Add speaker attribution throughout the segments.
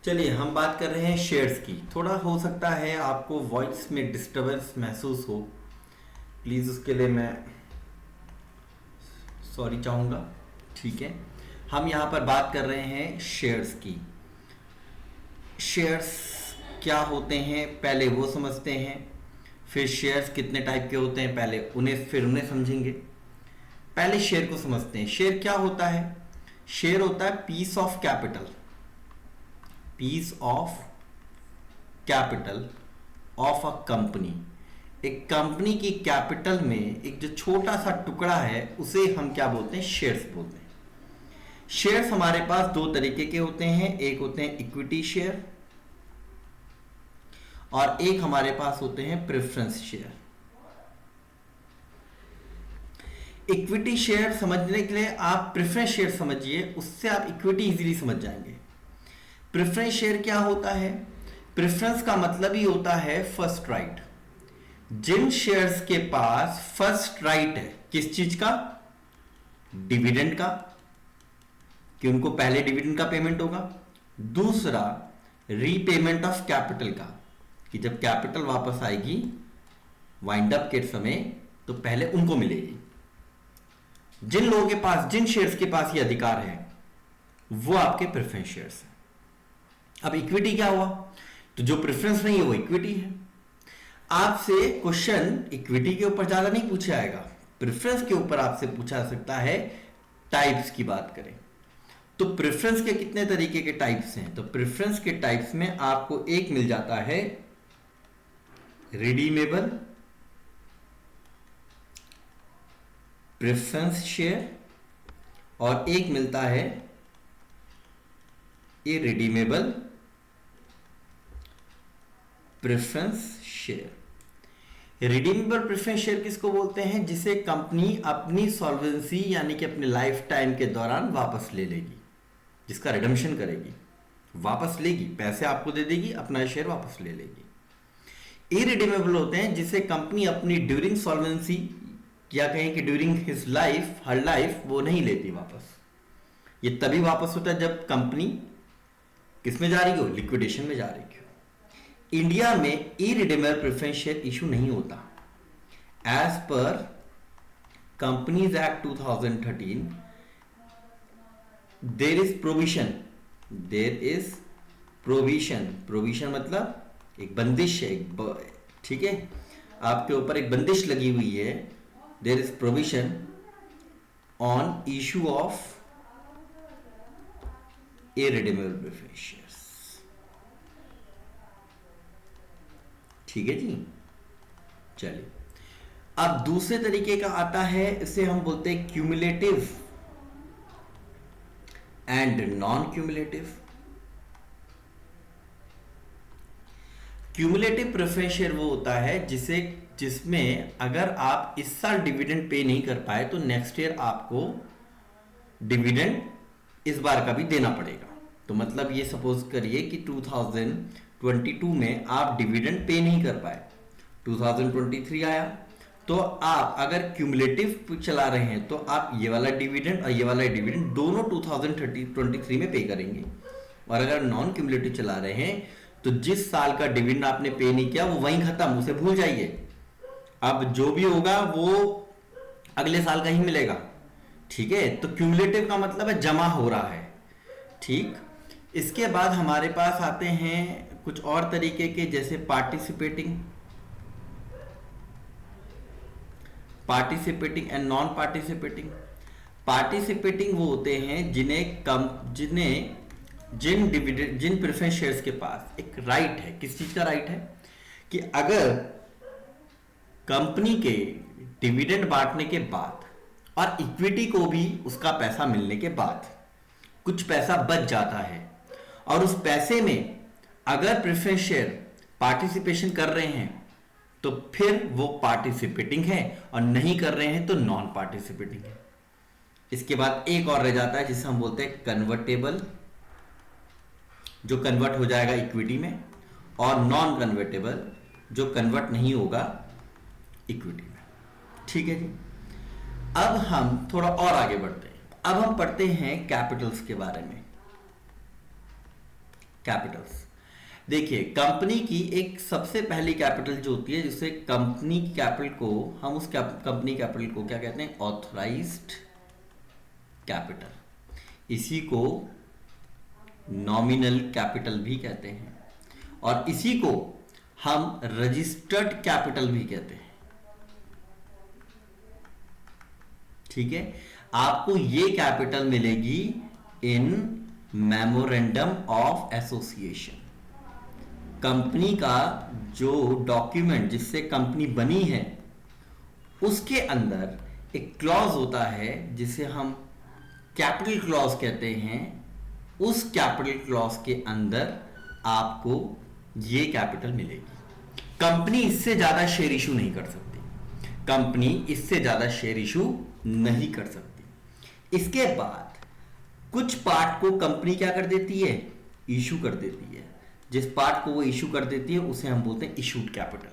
Speaker 1: चलिए हम बात कर रहे हैं शेयर्स की। थोड़ा हो सकता है आपको वॉइस में डिस्टरबेंस महसूस हो, प्लीज़ उसके लिए मैं सॉरी चाहूँगा। ठीक है, हम यहाँ पर बात कर रहे हैं शेयर्स की। शेयर्स क्या होते हैं पहले वो समझते हैं, फिर शेयर्स कितने टाइप के होते हैं पहले उन्हें समझेंगे। पहले शेयर को समझते हैं। शेयर क्या होता है? शेयर होता है piece of capital, piece of capital of a company. एक कंपनी की कैपिटल में एक जो छोटा सा टुकड़ा है उसे हम क्या बोलते हैं? शेयर्स बोलते हैं। शेयर्स हमारे पास दो तरीके के होते हैं, एक होते हैं इक्विटी शेयर और एक हमारे पास होते हैं प्रेफरेंस शेयर। इक्विटी शेयर समझने के लिए आप प्रेफरेंस शेयर समझिए, उससे आप इक्विटी इजीली समझ जाएंगे। प्रेफरेंस शेयर क्या होता है? प्रेफरेंस का मतलब ही होता है फर्स्ट राइट। जिन शेयर्स के पास फर्स्ट राइट है, किस चीज का? डिविडेंड का, कि उनको पहले डिविडेंड का पेमेंट होगा। दूसरा रीपेमेंट ऑफ कैपिटल का, कि जब कैपिटल वापस आएगी वाइंड अप के समय तो पहले उनको मिलेगी। जिन लोगों के पास, जिन शेयर्स के पास ये अधिकार है वो आपके प्रेफरेंस शेयर्स हैं। अब इक्विटी क्या हुआ? तो जो प्रेफरेंस नहीं है वो इक्विटी है। आपसे क्वेश्चन इक्विटी के ऊपर ज्यादा नहीं पूछा जाएगा, प्रेफरेंस के ऊपर आपसे पूछा जा सकता है। टाइप्स की बात करें तो प्रेफरेंस के कितने तरीके के टाइप्स हैं? तो प्रेफरेंस के टाइप्स में आपको एक मिल जाता है रिडीमेबल प्रेफरेंस शेयर और एक मिलता है irredeemable preference share. Redeemable preference share किसको बोलते हैं? जिसे कंपनी अपनी सॉल्वेंसी यानी कि अपने लाइफ टाइम के दौरान वापस ले लेगी, जिसका रिडम्पशन करेगी, वापस लेगी, पैसे आपको दे देगी, अपना शेयर वापस ले लेगी। इररिडीमेबल होते हैं जिसे कंपनी अपनी ड्यूरिंग सॉल्वेंसी या कहें कि ड्यूरिंग हिज लाइफ, हर लाइफ, वो नहीं लेती वापस। ये तभी वापस होता है जब कंपनी किस में जा रही हो? लिक्विडेशन में जा रही हो। इंडिया में इररिडीमेबल प्रेफरेंस शेयर इशू नहीं होता। एज पर companies act 2013 there is provision, there is provision, provision मतलब एक बंदिश है, ठीक है, आपके ऊपर एक बंदिश लगी हुई है। देर is provision on issue of irredeemable preference shares. ठीक है जी। चलिए अब दूसरे तरीके का आता है, इसे हम बोलते हैं cumulative and non cumulative. Cumulative preference share वो होता है जिसमें अगर आप इस साल डिविडेंड पे नहीं कर पाए तो नेक्स्ट ईयर आपको डिविडेंड इस बार का भी देना पड़ेगा। तो मतलब ये सपोज करिए कि 2022 में आप डिविडेंड पे नहीं कर पाए, 2023 आया, तो आप अगर क्यूमुलेटिव चला रहे हैं तो आप ये वाला डिविडेंड और ये वाला डिविडेंड दोनों 2023 में पे करेंगे। और अगर नॉन क्यूमुलेटिव चला रहे हैं तो जिस साल का डिविडेंड आपने पे नहीं किया वो वहीं खत्म, उसे भूल जाइए। अब जो भी होगा वो अगले साल का ही मिलेगा। ठीक है, तो क्यूमुलेटिव का मतलब है जमा हो रहा है। ठीक, इसके बाद हमारे पास आते हैं कुछ और तरीके के, जैसे participating and non participating. Participating वो होते हैं जिन प्रेफरेंस शेयर्स के पास एक राइट है। किस चीज का राइट है? कि अगर कंपनी के डिविडेंड बांटने के बाद और इक्विटी को भी उसका पैसा मिलने के बाद कुछ पैसा बच जाता है और उस पैसे में अगर प्रेफरेंस शेयर पार्टिसिपेशन कर रहे हैं तो फिर वो पार्टिसिपेटिंग है, और नहीं कर रहे हैं तो नॉन पार्टिसिपेटिंग है। इसके बाद एक और रह जाता है जिसे हम बोलते हैं कन्वर्टेबल, जो कन्वर्ट हो जाएगा इक्विटी में, और नॉन कन्वर्टेबल जो कन्वर्ट नहीं होगा इक्विटी में। ठीक है जी। अब हम थोड़ा और आगे बढ़ते हैं। अब हम पढ़ते हैं कैपिटल्स के बारे में। कैपिटल्स। देखिए, कंपनी की एक सबसे पहली कैपिटल जो होती है, जिससे कंपनी की कैपिटल को हम उस कंपनी कैपिटल को क्या कहते हैं? Authorised capital. इसी को नॉमिनल कैपिटल भी कहते हैं और इसी को हम रजिस्टर्ड कैपिटल भी कहते हैं। ठीक है, आपको ये कैपिटल मिलेगी इन मेमोरेंडम ऑफ एसोसिएशन। कंपनी का जो डॉक्यूमेंट जिससे कंपनी बनी है उसके अंदर एक क्लॉज होता है जिसे हम कैपिटल क्लॉज कहते हैं। उस कैपिटल क्लॉज के अंदर आपको ये कैपिटल मिलेगी। कंपनी इससे ज्यादा शेयर इशू नहीं कर सकती। कंपनी इससे ज्यादा शेयर इशू नहीं कर सकती। इसके बाद कुछ पार्ट को कंपनी क्या कर देती है? इशू कर देती है। जिस पार्ट को वो इशू कर देती है उसे हम बोलते हैं इशूड कैपिटल।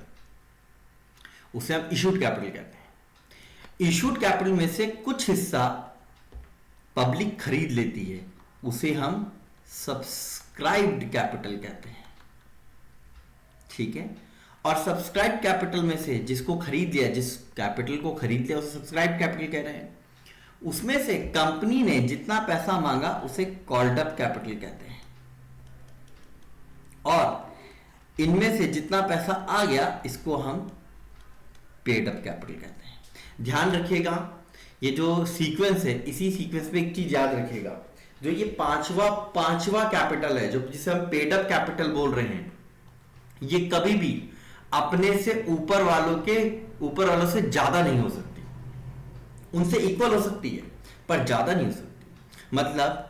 Speaker 1: उसे हम इशूड कैपिटल कहते हैं। इशूड कैपिटल में से कुछ हिस्सा पब्लिक खरीद लेती है, उसे हम सब्सक्राइब्ड कैपिटल कहते हैं। ठीक है, और सब्सक्राइब कैपिटल में से जिसको खरीद लिया, जिस कैपिटल को खरीद लिया उसे सब्सक्राइब कैपिटल कह रहे हैं। उसमें से कंपनी ने जितना पैसा मांगा उसे कॉल्ड अप कैपिटल कहते हैं और इनमें से जितना पैसा आ गया इसको हम पेड अप कैपिटल कहते हैं। ध्यान रखिएगा, ये जो सीक्वेंस है, इसी सीक्वेंस में एक चीज याद रखिएगा, जो ये पांचवा कैपिटल है, जो जिसे हम पेड अप कैपिटल बोल रहे हैं, ये कभी भी अपने से ऊपर वालों से ज्यादा नहीं हो सकती। उनसे इक्वल हो सकती है पर ज्यादा नहीं हो सकती। मतलब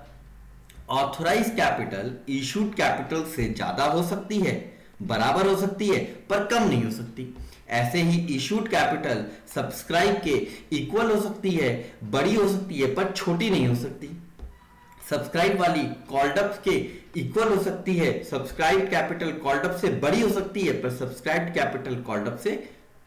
Speaker 1: ऑथराइज कैपिटल इशूड कैपिटल से ज्यादा हो सकती है, बराबर हो सकती है, पर कम नहीं हो सकती। ऐसे ही इशूड कैपिटल सब्सक्राइब के इक्वल हो सकती है, बड़ी हो सकती है, पर छोटी नहीं हो सकती। सब्सक्राइब वाली कॉल्ड अप के इक्वल हो सकती है, सब्सक्राइब कैपिटल कॉल्ड अप से बड़ी हो सकती है, पर सब्सक्राइब कैपिटल कॉल्ड अप से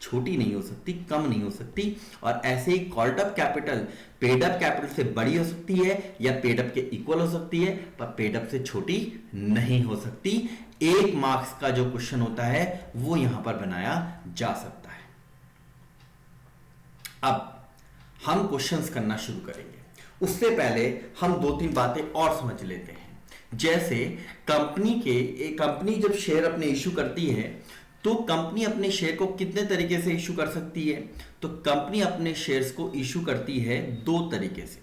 Speaker 1: छोटी नहीं हो सकती, कम नहीं हो सकती। और ऐसे he called up capital paid up capital से बड़ी हो सकती है या पेड अप के इक्वल हो सकती है, पर पेड अप से छोटी नहीं हो सकती। 1 मार्क्स का जो क्वेश्चन होता है वो यहां पर बनाया जा सकता है। अब हम क्वेश्चंस करना शुरू करेंगे। उससे पहले हम 2-3 बातें और समझ लेते हैं। जैसे कंपनी जब शेयर अपने इशू करती है तो कंपनी अपने शेयर को कितने तरीके से इशू कर सकती है? तो कंपनी अपने शेयर्स को इशू करती है 2 तरीके से।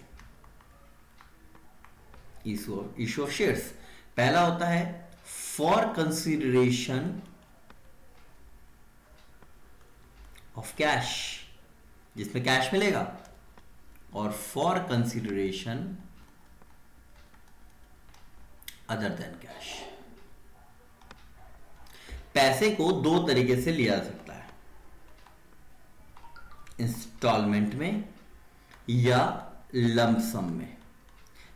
Speaker 1: इशू ऑफ शेयर्स पहला होता है फॉर कंसीडरेशन ऑफ कैश, जिसमें कैश मिलेगा, और for consideration other than cash. पैसे को 2 तरीके से लिया जा सकता है, इंस्टॉलमेंट में या लंप सम में।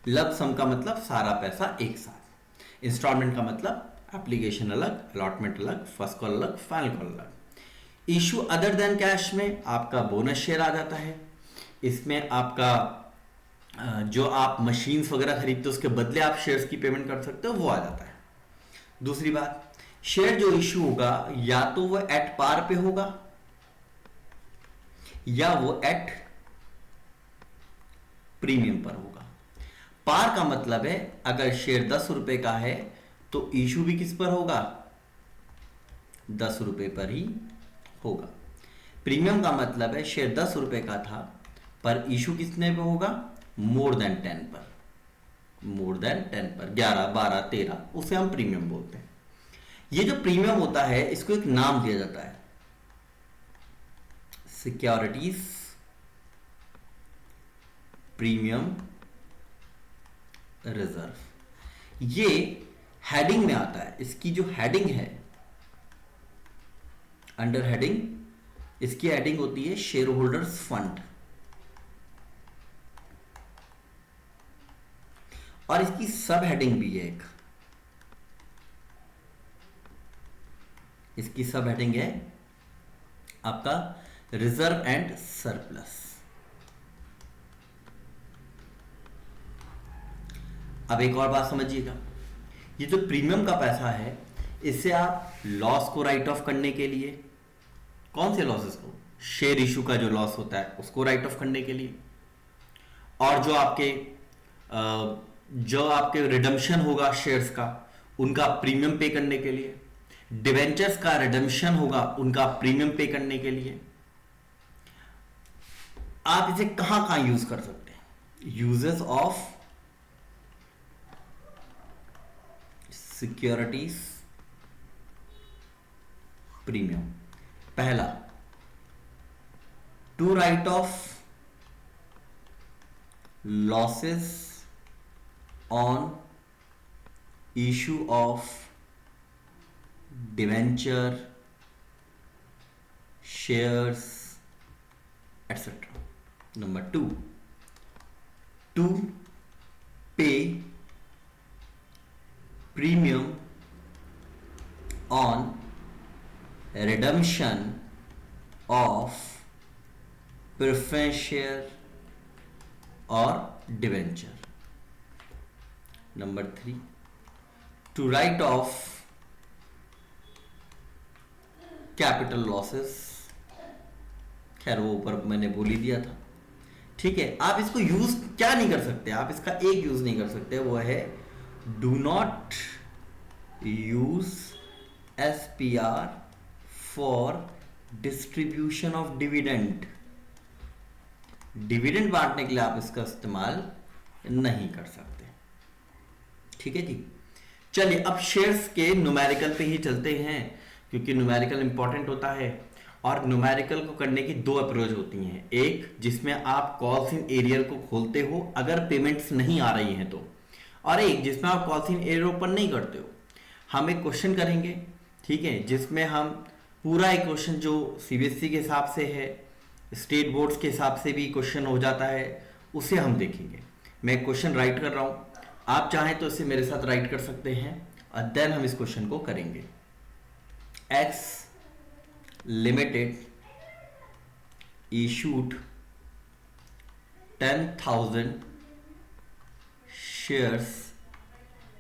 Speaker 1: लंप सम का मतलब सारा पैसा एक साथ, इंस्टॉलमेंट का मतलब एप्लीकेशन अलग, अलॉटमेंट अलग, फर्स्ट कॉल अलग, फाइनल कॉल अलग। इशू अदर देन कैश में आपका बोनस शेयर आ जाता है। इसमें आपका जो आप मशीन्स वगैरह खरीदते हो उसके बदले आप शेयर्स की पेमेंट कर सकते हो, वो आ जाता है। दूसरी बात, शेयर जो इशू होगा या तो वो एट पार पे होगा या वो एट प्रीमियम पर होगा। पार का मतलब है अगर शेयर 10 रुपए का है तो इशू भी किस पर होगा? 10 रुपए पर ही होगा। प्रीमियम का मतलब है शेयर 10 रुपए का था पर इशू कितने पे होगा? मोर देन 10 पर, मोर देन 10 पर, 11, 12, 13, उसे हम प्रीमियम बोलते हैं। ये जो प्रीमियम होता है इसको एक नाम दिया जाता है, सिक्योरिटीज प्रीमियम रिजर्व। ये हेडिंग में आता है। इसकी जो हेडिंग है, अंडर हेडिंग, इसकी हेडिंग होती है शेयर होल्डर्स फंड, और इसकी सब हेडिंग भी है एक, इसकी सब हेडिंग है आपका रिजर्व एंड सरप्लस। अब एक और बात समझिएगा, ये जो प्रीमियम का पैसा है, इससे आप लॉस को राइट ऑफ करने के लिए, कौन से लॉसेस को, शेयर इशू का जो लॉस होता है उसको राइट ऑफ करने के लिए, और जो आपके रिडम्पशन होगा शेयर्स का, उनका प्रीमियम पे करने के लिए, डिवेंचर्स का रिडम्पशन होगा उनका प्रीमियम पे करने के लिए। आप इसे कहां कहां यूज कर सकते हैं? Uses of securities premium. पहला, to write off losses on issue of debenture, shares, etc. Number 2, to pay premium on redemption of preference share or debenture. Number 3, to write off capital losses। खैर वो ऊपर मैंने बोल ही दिया था, ठीक है। आप इसको यूज क्या नहीं कर सकते, आप इसका एक यूज नहीं कर सकते, वो है do not use SPR for distribution of dividend. Dividend बांटने के लिए आप इसका इस्तेमाल नहीं कर सकते, ठीक है जी। चलिए अब शेयर्स के न्यूमेरिकल पे ही चलते हैं, क्योंकि न्यूमेरिकल इंपॉर्टेंट होता है। और न्यूमेरिकल को करने की दो अप्रोच होती हैं, एक जिसमें आप कॉल्स इन एरियर को खोलते हो अगर पेमेंट्स नहीं आ रही हैं तो, और एक जिसमें आप कॉल्स इन एरियर ओपन नहीं करते हो। हम एक क्वेश्चन करेंगे, ठीक है, जिसमें हम पूरा एक क्वेश्चन जो CBSE के हिसाब से है, स्टेट बोर्ड्स के हिसाब से भी क्वेश्चन हो जाता है, उसे हम देखेंगे। मैं क्वेश्चन राइट कर रहा हूं, आप चाहें तो इसे मेरे साथ राइट कर सकते हैं, और देन हम इस क्वेश्चन को करेंगे। X limited issued 10,000 shares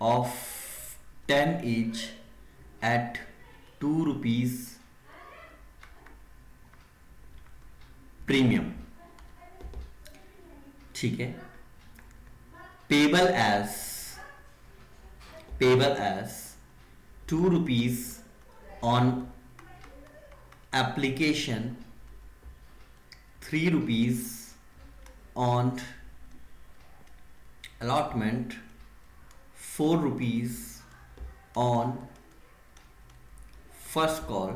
Speaker 1: of 10 each at 2 rupees premium, ठीक है। Payable as 2 rupees on application, 3 rupees on allotment, 4 rupees on first call,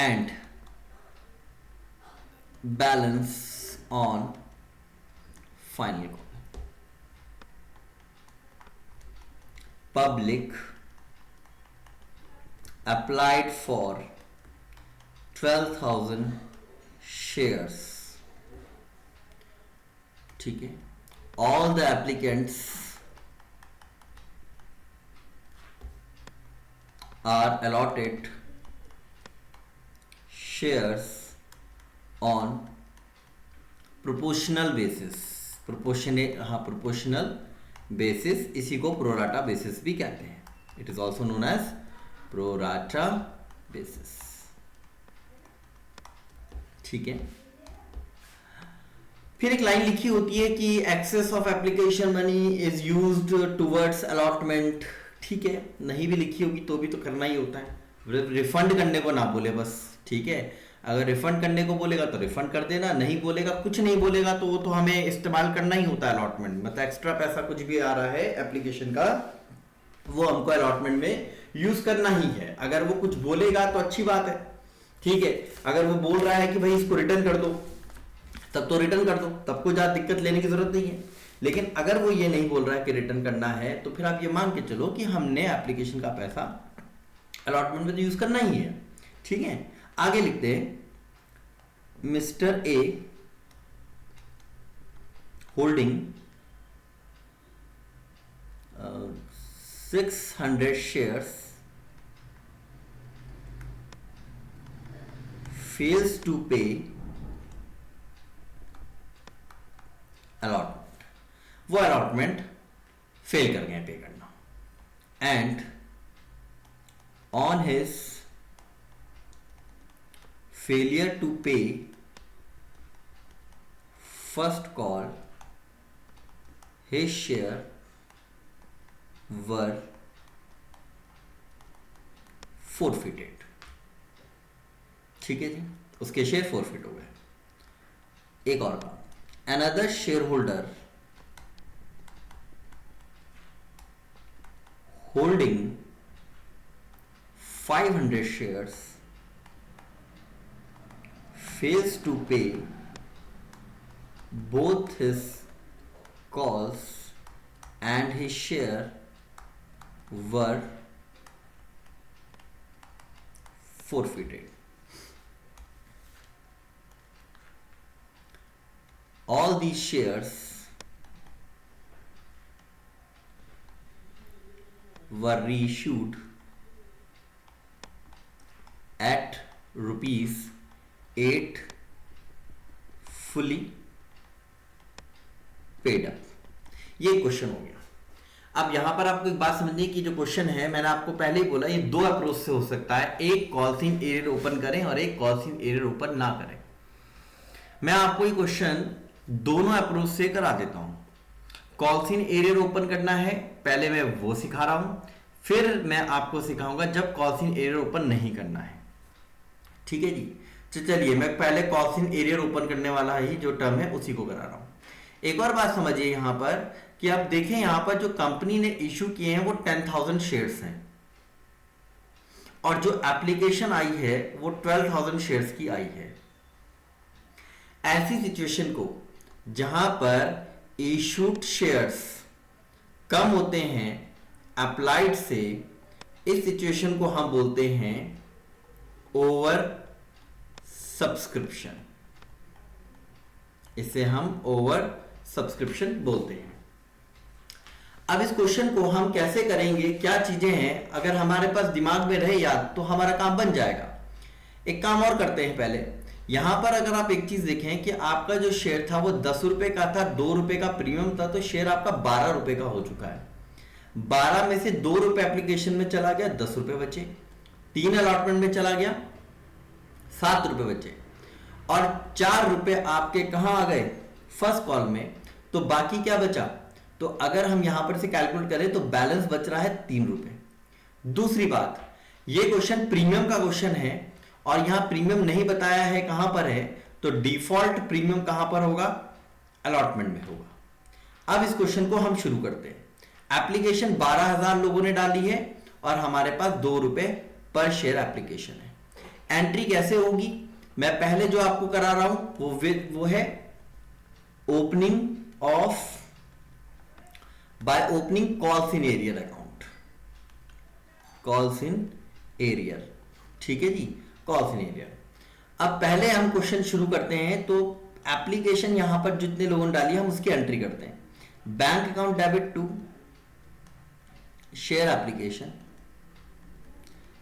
Speaker 1: and balance on final call। Public applied for 12,000 shares, ठीक है। All the applicants are allotted shares on proportional basis, proportional basis, इसी को pro rata basis भी कहते हैं। It is also known as pro rata basis, ठीक है। फिर एक लाइन लिखी होती है कि excess of application money is used towards allotment, ठीक है। नहीं भी लिखी होगी तो भी तो करना ही होता है, रिफंड करने को ना बोले बस, ठीक है। अगर रिफंड करने को बोलेगा तो रिफंड कर देना, नहीं बोलेगा, कुछ नहीं बोलेगा तो वो तो हमें इस्तेमाल करना ही होता है अलॉटमेंट। मतलब एक्स्ट्रा पैसा कुछ भी आ रहा है एप्लीकेशन का, वो हमको अलॉटमेंट में यूज करना ही है। अगर वो कुछ बोलेगा तो अच्छी बात है, ठीक है। अगर वो बोल रहा है कि भाई इसको रिटर्न कर दो, तब तो रिटर्न कर दो, तब कोई ज्यादा दिक्कत लेने की जरूरत नहीं है। लेकिन अगर वो ये नहीं बोल रहा है कि रिटर्न करना है, तो फिर आप ये मान के चलो कि हमने एप्लीकेशन का पैसा अलॉटमेंट में तो यूज करना ही है, ठीक है। आगे लिखते हैं, mister A holding 600 shares fails to pay allotment, वो allotment फेल कर गए पे करना, and on his failure to pay first call, his share were forfeited। ठीक है जी, उसके शेयर फॉरफिट हो गए। एक और बात, another share holder holding 500 shares fails to pay both his calls and his share were forfeited। All these shares were reissued at ₹8 fully paid up। ये question हो गया। अब यहां पर आपको एक बात समझनी कि जो क्वेश्चन है, मैंने आपको पहले ही बोला, ये दो अप्रोच से हो सकता है। एक कॉल्सिंग एरियर ओपन करें और एक कॉल्सिंग एरियर ओपन ना करें। मैं आपको ये क्वेश्चन दोनों अप्रोच से करा देता हूं। कॉल्सिंग एरियर ओपन करना है, पहले मैं वो सिखा रहा हूं, फिर मैं आपको सिखाऊंगा जब कॉल्सिंग एरियर ओपन नहीं करना है। ठीक है जी, तो चलिए मैं पहले कॉल्सिंग एरियर ओपन करने वाला ही जो टर्म है उसी को करा रहा हूं। एक और बात समझिए यहां पर कि आप देखें, यहां पर जो कंपनी ने इश्यू किए हैं वो 10,000 शेयर्स हैं और जो एप्लीकेशन आई है वो 12,000 शेयर्स की आई है। ऐसी सिचुएशन को जहां पर इशूड शेयर्स कम होते हैं अप्लाइड से, इस सिचुएशन को हम बोलते हैं ओवर सब्सक्रिप्शन। इसे हम ओवर सब्सक्रिप्शन बोलते हैं। अब इस क्वेश्चन को हम कैसे करेंगे, क्या चीजें हैं, अगर हमारे पास दिमाग में रहे याद तो हमारा काम बन जाएगा। एक काम और करते हैं, पहले यहां पर अगर आप एक चीज देखें कि आपका जो शेयर था वो 10 रुपए का था, 2 रुपए का प्रीमियम था, तो शेयर आपका 12 रुपए का हो चुका है। 12 में से 2 रुपए एप्लीकेशन में चला गया, 10 रुपए बचे। 3 अलॉटमेंट में चला गया, 7 रुपए बचे, और 4 रुपए आपके कहां आ गए, फर्स्ट कॉल में। तो बाकी क्या बचा, तो अगर हम यहां पर से कैलकुलेट करें तो बैलेंस बच रहा है 3 रुपए। दूसरी बात, ये क्वेश्चन प्रीमियम का क्वेश्चन है और यहां प्रीमियम नहीं बताया है कहां पर है, तो डिफॉल्ट प्रीमियम कहां पर होगा, अलॉटमेंट में होगा। अब इस क्वेश्चन को हम शुरू करते हैं। एप्लीकेशन 12,000 लोगों ने डाली है और हमारे पास 2 रुपए पर शेयर एप्लीकेशन है। एंट्री कैसे होगी, मैं पहले जो आपको करा रहा हूं वो है opening of by opening calls in arrear account, calls in arrear. ठीक है जी, कॉल्स इन एरियर। अब पहले हम क्वेश्चन शुरू करते हैं, तो एप्लीकेशन यहां पर जितने लोगों ने डाली हम उसकी एंट्री करते हैं। Bank account debit to share application,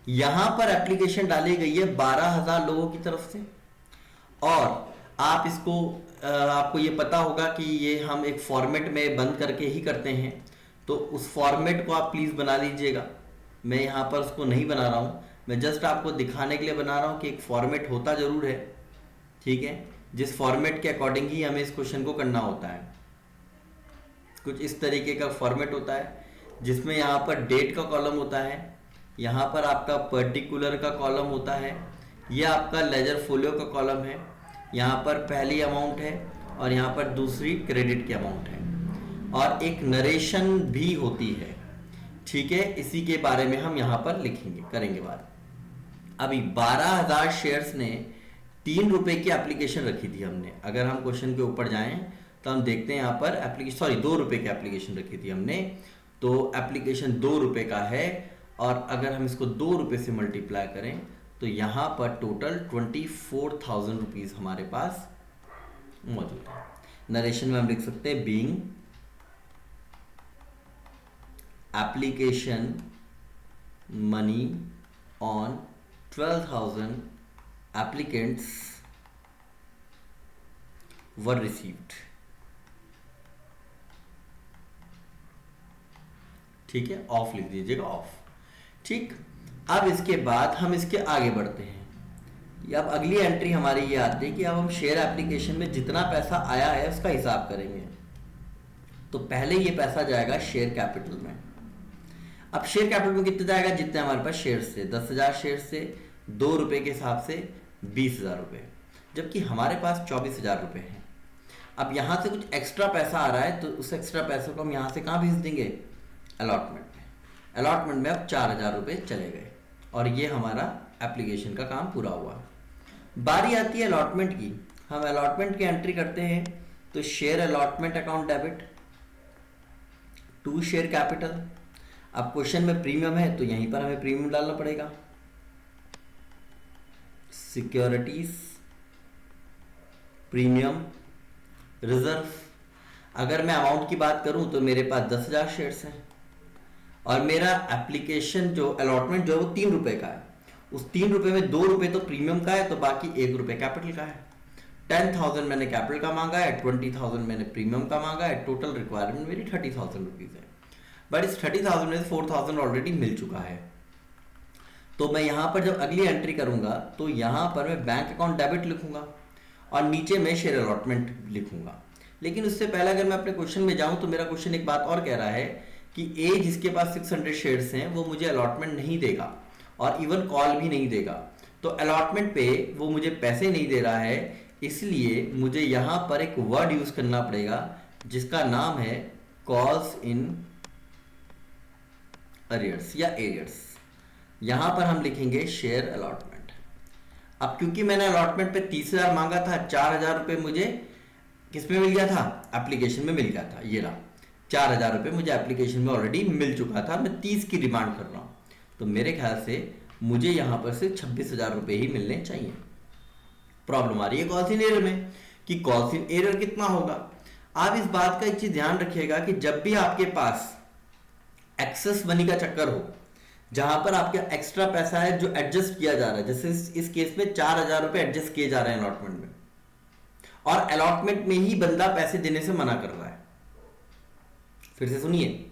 Speaker 1: यहां पर एप्लीकेशन डाली गई है 12,000 लोगों की तरफ से, और आप इसको आपको ये पता होगा कि ये हम एक फॉर्मेट में बंद करके ही करते हैं, तो उस फॉर्मेट को आप प्लीज बना लीजिएगा। मैं यहां पर उसको नहीं बना रहा हूं, मैं जस्ट आपको दिखाने के लिए बना रहा हूं कि एक फॉर्मेट होता जरूर है। ठीक है, जिस फॉर्मेट के अकॉर्डिंग ही हमें इस क्वेश्चन को करना होता है। कुछ इस तरीके का फॉर्मेट होता है जिसमें यहाँ पर डेट का कॉलम होता है, यहाँ पर आपका पर्टिकुलर का कॉलम होता है, ये आपका लेजर फोलियो का कॉलम है, यहाँ पर पहली अमाउंट है और यहाँ पर दूसरी क्रेडिट की अमाउंट है, और एक नरेशन भी होती है। ठीक है, इसी के बारे में हम यहाँ पर लिखेंगे, करेंगे बात। अभी 12,000 शेयर्स ने 3 रुपए की एप्लीकेशन रखी थी हमने। अगर हम क्वेश्चन के ऊपर जाएं तो हम देखते हैं यहाँ पर एप्लीकेशन 2 रुपए की एप्लीकेशन रखी थी हमने, तो एप्लीकेशन 2 रुपए का है, और अगर हम इसको 2 रुपए से मल्टीप्लाई करें तो यहाँ पर टोटल 24,000 रुपीज हमारे पास मौजूद है। नरेशन में हम लिख सकते हैं being application money on 12,000 applicants were received। ठीक है, ऑफ लिख दीजिएगा, ऑफ। ठीक, अब इसके बाद हम इसके आगे बढ़ते हैं। अब अगली एंट्री हमारी ये आती है कि अब हम शेयर एप्लीकेशन में जितना पैसा आया है उसका हिसाब करेंगे। तो पहले ये पैसा जाएगा शेयर कैपिटल में। अब शेयर कैपिटल में कितना जाएगा, जितने हमारे पास शेयर से, 10,000 शेयर से 2 रुपए के हिसाब से 20,000 रुपए, जबकि हमारे पास 24,000 रुपए हैं। अब यहाँ से कुछ एक्स्ट्रा पैसा आ रहा है तो उस एक्स्ट्रा पैसे को हम यहाँ से कहाँ भेज देंगे, अलॉटमेंट में। अलॉटमेंट में अब 4,000 रुपए चले गए और ये हमारा एप्लीकेशन का काम पूरा हुआ। बारी आती है अलॉटमेंट की। हम अलॉटमेंट की एंट्री करते हैं तो share allotment account debit to share capital. अब क्वेश्चन में प्रीमियम है तो यहीं पर हमें प्रीमियम डालना पड़ेगा। Securities premium reserve. अगर मैं अमाउंट की बात करूं तो मेरे पास 10,000 शेयर्स हैं और मेरा एप्लीकेशन जो अलॉटमेंट जो है वो 3 रुपए का है। उस 3 रुपए में 2 रुपए तो प्रीमियम का है तो बाकी 1 रुपए कैपिटल का है। 10,000 मैंने कैपिटल का मांगा है, 20,000 मैंने प्रीमियम का मांगा है। टोटल रिक्वायरमेंट मेरी 30,000 रुपीज है, बट इस 30,000 में से 4,000 ऑलरेडी मिल चुका है। तो मैं यहाँ पर जब अगली एंट्री करूंगा तो यहाँ पर मैं बैंक अकाउंट डेबिट लिखूंगा और नीचे मैं शेयर अलॉटमेंट लिखूंगा। लेकिन उससे पहले अगर मैं अपने क्वेश्चन में जाऊं तो मेरा क्वेश्चन एक बात और कह रहा है कि ए जिसके पास 600 शेयर्स हैं वो मुझे अलॉटमेंट नहीं देगा और इवन कॉल भी नहीं देगा। तो अलॉटमेंट पे वो मुझे पैसे नहीं दे रहा है, इसलिए मुझे यहाँ पर एक वर्ड यूज करना पड़ेगा जिसका नाम है कॉल्स इन अरियर्स या एरियर्स। यहां पर हम लिखेंगे शेयर अलॉटमेंट। अब क्योंकि मैंने अलॉटमेंट पे 30,000 मांगा था, 4,000 रुपए मुझे किसमें मिल गया था, एप्लीकेशन में मिल गया था। ये रहा 4,000 रुपए मुझे एप्लीकेशन में ऑलरेडी मिल चुका था। मैं 30 की डिमांड कर रहा हूं तो मेरे ख्याल से मुझे यहां पर से 26,000 रुपए ही मिलने चाहिए। प्रॉब्लम आ रही है कॉल्स इन एरियर में कि कॉल्स इन एरियर कितना होगा। आप इस बात का एक चीज ध्यान रखिएगा कि जब भी आपके पास एक्सेस मनी का चक्कर हो, जहां पर आपका एक्स्ट्रा पैसा है जो एडजस्ट किया जा रहा है, जैसे इस केस में 4,000 रुपए एडजस्ट किए जा रहे हैं अलॉटमेंट में और अलॉटमेंट में ही बंदा पैसे देने से मना कर रहा है। फिर से सुनिए,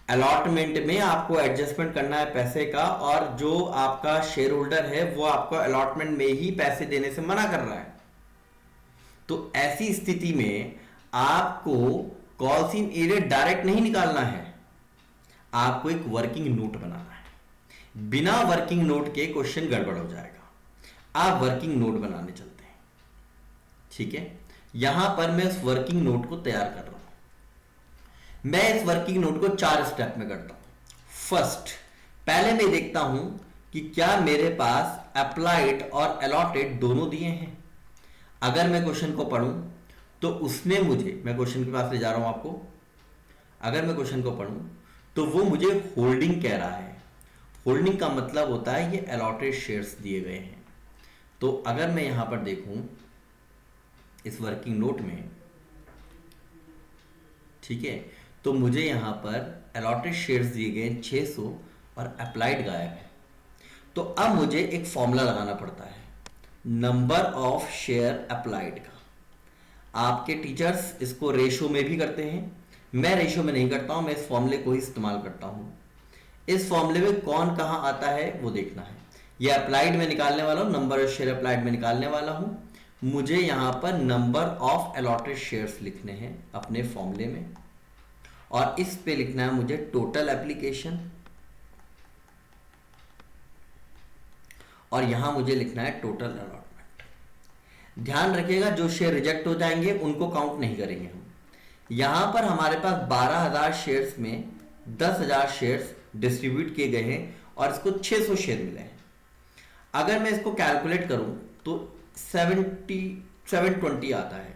Speaker 1: अलॉटमेंट में आपको एडजस्टमेंट करना है पैसे का और जो आपका शेयर होल्डर है वो आपको अलॉटमेंट में ही पैसे देने से मना कर रहा है। तो ऐसी स्थिति में आपको कॉल्स इन एरियर डायरेक्ट नहीं निकालना है, आपको एक वर्किंग नोट बनाना है। बिना वर्किंग नोट के क्वेश्चन गड़बड़ हो जाएगा। आप वर्किंग नोट बनाने चलते हैं, ठीक है। यहां पर मैं उस वर्किंग नोट को तैयार कर रहा हूं। मैं इस वर्किंग नोट को 4 स्टेप में करता हूं। फर्स्ट, पहले मैं देखता हूं कि क्या मेरे पास अप्लाइड और अलॉटेड दोनों दिए हैं। अगर मैं क्वेश्चन को पढ़ूं तो उसने मुझे, मैं क्वेश्चन के पास ले जा रहा हूं आपको, अगर मैं क्वेश्चन को पढ़ूं तो वो मुझे होल्डिंग कह रहा है। होल्डिंग का मतलब होता है ये अलॉटेड शेयर्स दिए गए हैं। तो अगर मैं यहां पर देखूं इस वर्किंग नोट में, ठीक है, तो मुझे यहां पर अलॉटेड शेयर्स दिए गए 600 और अप्लाइड गायब है। तो अब मुझे एक फॉर्मूला लगाना पड़ता है नंबर ऑफ शेयर अप्लाइड का। आपके टीचर्स इसको रेशो में भी करते हैं, मैं रेशो में नहीं करता हूं, मैं इस फॉर्मूले को ही इस्तेमाल करता हूं। इस फॉर्मूले में कौन कहां आता है वो देखना है। ये अप्लाइड में निकालने वाला हूं, नंबर ऑफ शेयर अप्लाइड में निकालने वाला हूं। मुझे यहां पर नंबर ऑफ अलॉटेड शेयर्स लिखने हैं अपने फॉर्मूले में और इस पे लिखना है मुझे टोटल एप्लीकेशन और यहां मुझे लिखना है टोटल अलॉटमेंट। ध्यान रखिएगा जो शेयर रिजेक्ट हो जाएंगे उनको काउंट नहीं करेंगे हम। यहां पर हमारे पास 12,000 शेयर्स में 10,000 शेयर्स डिस्ट्रीब्यूट किए गए हैं और इसको 600 शेयर मिले हैं। अगर मैं इसको कैलकुलेट करूं तो 720 आता है।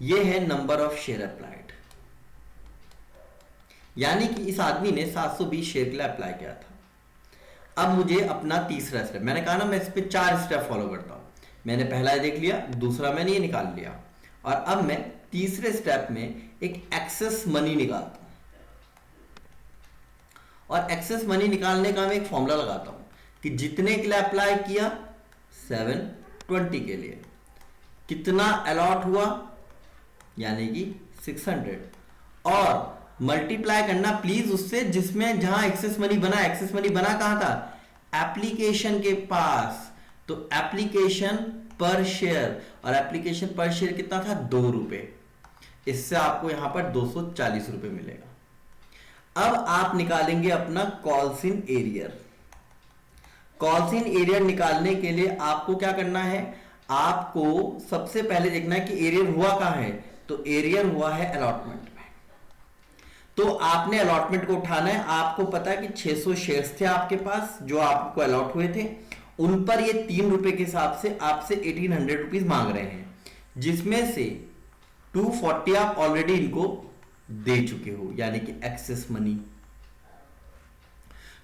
Speaker 1: यह है नंबर ऑफ शेयर अप्लाइड, यानी कि इस आदमी ने 720 शेयर के लिए अप्लाई किया था। अब मुझे अपना तीसरा स्टेप, मैंने कहा ना मैं इस पे 4 स्टेप फॉलो करता हूं। मैंने पहला देख लिया, दूसरा मैंने ये निकाल लिया और अब मैं तीसरे स्टेप में एक एक्सेस मनी निकालता हूं और एक्सेस मनी निकालने का मैं एक फॉर्मूला लगाता हूं कि जितने के लिए अप्लाई किया 720 के लिए कितना अलॉट हुआ, यानी कि 600, और मल्टीप्लाई करना प्लीज उससे जिसमें जहां एक्सेस मनी बना। एक्सेस मनी बना कहां था? एप्लीकेशन के पास। तो एप्लीकेशन पर शेयर, और एप्लीकेशन पर शेयर कितना था? 2 रुपए। इससे आपको यहां पर 240 रुपए मिलेगा। अब आप निकालेंगे अपना calls in arrear. Calls in arrear निकालने के लिए आपको क्या करना है? आपको सबसे पहले देखना है कि एरियर हुआ कहां है। तो एरियर हुआ है अलॉटमेंट में। तो आपने अलॉटमेंट को उठाना है। आपको पता है कि 600 शेयर्स थे आपके पास जो आपको अलॉट हुए थे, उन पर ये 3 रुपए के हिसाब से आपसे 1800 रुपीज मांग रहे हैं, जिसमें से 240 आप ऑलरेडी इनको दे चुके हो, यानी कि एक्सेस मनी।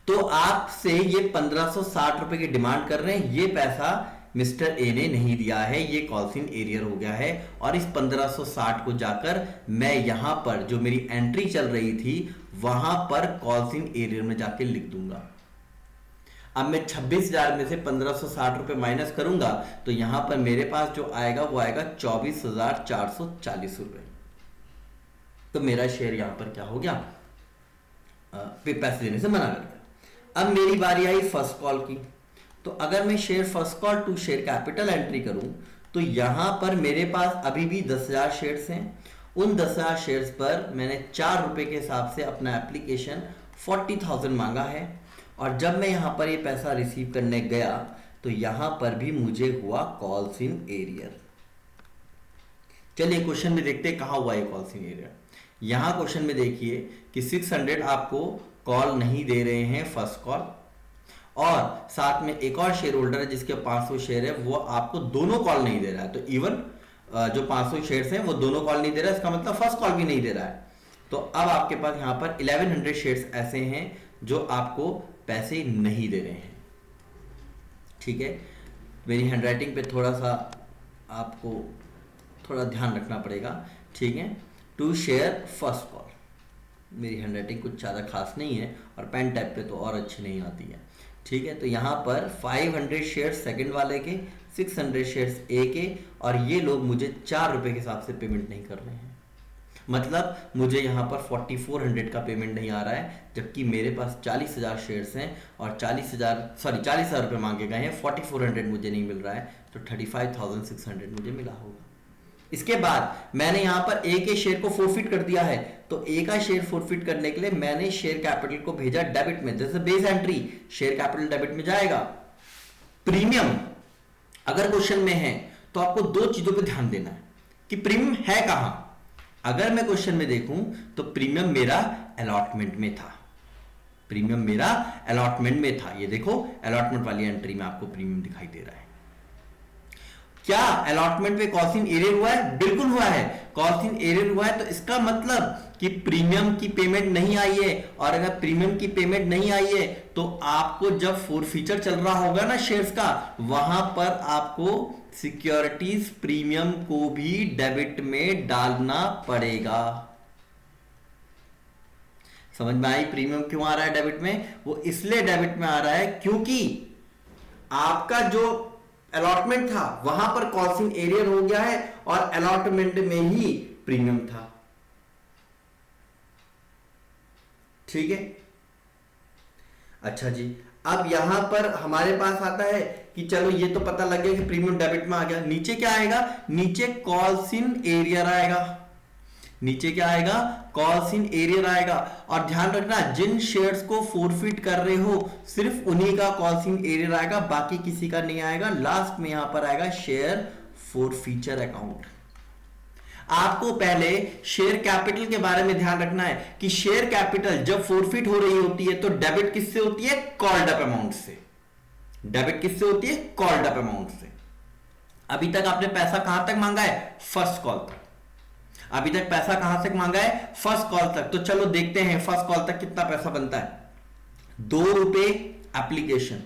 Speaker 1: तो आपसे ये 1560 रुपए की डिमांड कर रहे हैं। ये पैसा मिस्टर ए ने नहीं दिया है, ये कॉल्स इन एरियर हो गया है। और इस 1560 को जाकर मैं यहां पर जो मेरी एंट्री चल रही थी वहां पर कॉल्स इन एरियर में जाके लिख दूंगा। अब मैं 26,000 में से 1560 रुपए माइनस करूंगा तो यहां पर मेरे पास जो आएगा वो आएगा 24,440 रुपए। तो मेरा शेयर यहां पर क्या हो गया? पैसे देने से मना कर दिया। अब मेरी बारी आई फर्स्ट कॉल की। तो अगर मैं share first call to share capital entry करूं तो यहां पर मेरे पास अभी भी 10,000 शेयर्स हैं। उन 10,000 शेयर्स पर मैंने 4 रुपए के हिसाब से अपना एप्लीकेशन 40,000 मांगा है। और जब मैं यहां पर ये पैसा रिसीव करने गया तो यहां पर भी मुझे हुआ कॉल्स इन एरियर। चलिए क्वेश्चन में देखते हैं कहां हुआ ये कॉल्स इन एरियर। यहां क्वेश्चन में देखिए कि 600 आपको कॉल नहीं दे रहे हैं फर्स्ट कॉल, और साथ में एक और शेयर होल्डर है जिसके 500 शेयर है, वो आपको दोनों कॉल नहीं दे रहा है। तो इवन जो 500 शेयर्स हैं वो दोनों कॉल नहीं दे रहा है, इसका मतलब फर्स्ट कॉल भी नहीं दे रहा है। तो अब आपके पास यहां पर 1100 शेयर्स ऐसे हैं जो आपको पैसे नहीं दे रहे हैं। ठीक है, मेरी हैंडराइटिंग पे थोड़ा सा आपको थोड़ा ध्यान रखना पड़ेगा। ठीक है, टू शेयर फर्स्ट कॉल, मेरी हैंडराइटिंग कुछ ज़्यादा खास नहीं है और पेन टैप पे तो और अच्छी नहीं आती है। ठीक है, तो यहाँ पर 500 शेयर्स सेकंड वाले के, 600 शेयर्स ए के, और ये लोग मुझे 4 रुपए के हिसाब से पेमेंट नहीं कर रहे हैं। मतलब मुझे यहाँ पर 4400 का पेमेंट नहीं आ रहा है, जबकि मेरे पास 40,000 शेयर्स हैं और 40,000 रुपये मांगे गए हैं। 4400 मुझे नहीं मिल रहा है, तो 35,600 मुझे मिला होगा। इसके बाद मैंने यहां पर ए के शेयर को फोरफिट कर दिया है। तो ए का शेयर फोरफिट करने के लिए मैंने शेयर कैपिटल को भेजा डेबिट में, जैसे base entry share capital debit में जाएगा। प्रीमियम अगर क्वेश्चन में है तो आपको 2 चीजों पे ध्यान देना है कि प्रीमियम है कहां। अगर मैं क्वेश्चन में देखूं तो प्रीमियम मेरा अलॉटमेंट में था। प्रीमियम मेरा अलॉटमेंट में था। ये देखो अलॉटमेंट वाली एंट्री में आपको प्रीमियम दिखाई दे रहा है। क्या अलॉटमेंट पे कॉस्ट इन एरियर हुआ है? बिल्कुल हुआ है, कॉस्ट इन एरियर हुआ है। तो इसका मतलब कि प्रीमियम की पेमेंट नहीं आई है, और अगर प्रीमियम की पेमेंट नहीं आई है तो आपको जब फोरफीचर चल रहा होगा ना शेयर्स का, वहां पर आपको सिक्योरिटीज प्रीमियम को भी डेबिट में डालना पड़ेगा। समझ में आई प्रीमियम क्यों आ रहा है डेबिट में? वो इसलिए डेबिट में आ रहा है क्योंकि आपका जो अलॉटमेंट था वहां पर कॉस्ट इन एरियर हो गया है और अलॉटमेंट में ही प्रीमियम था। ठीक है, अच्छा जी। अब यहां पर हमारे पास आता है कि चलो ये तो पता लग गया कि प्रीमियम डेबिट में आ गया। नीचे क्या आएगा? नीचे कॉल्स इन एरियर आएगा। नीचे क्या आएगा? कॉल्स इन एरियर आएगा। और ध्यान रखना, जिन शेयर्स को फोरफिट कर रहे हो सिर्फ उन्हीं का कॉल्स इन एरियर आएगा, बाकी किसी का नहीं आएगा। लास्ट में यहां पर आएगा शेयर फोरफीचर अकाउंट। आपको पहले शेयर कैपिटल के बारे में ध्यान रखना है कि शेयर कैपिटल जब फोरफिट हो रही होती है तो डेबिट किससे होती है? कॉल्ड अप अमाउंट से। डेबिट किससे होती है? कॉल्ड अप अमाउंट से। अभी तक आपने पैसा कहां तक मांगा है? फर्स्ट कॉल तक। अभी तक पैसा कहां तक मांगा है? फर्स्ट कॉल तक। तो चलो देखते हैं फर्स्ट कॉल तक कितना पैसा बनता है। 2 रुपए एप्लीकेशन,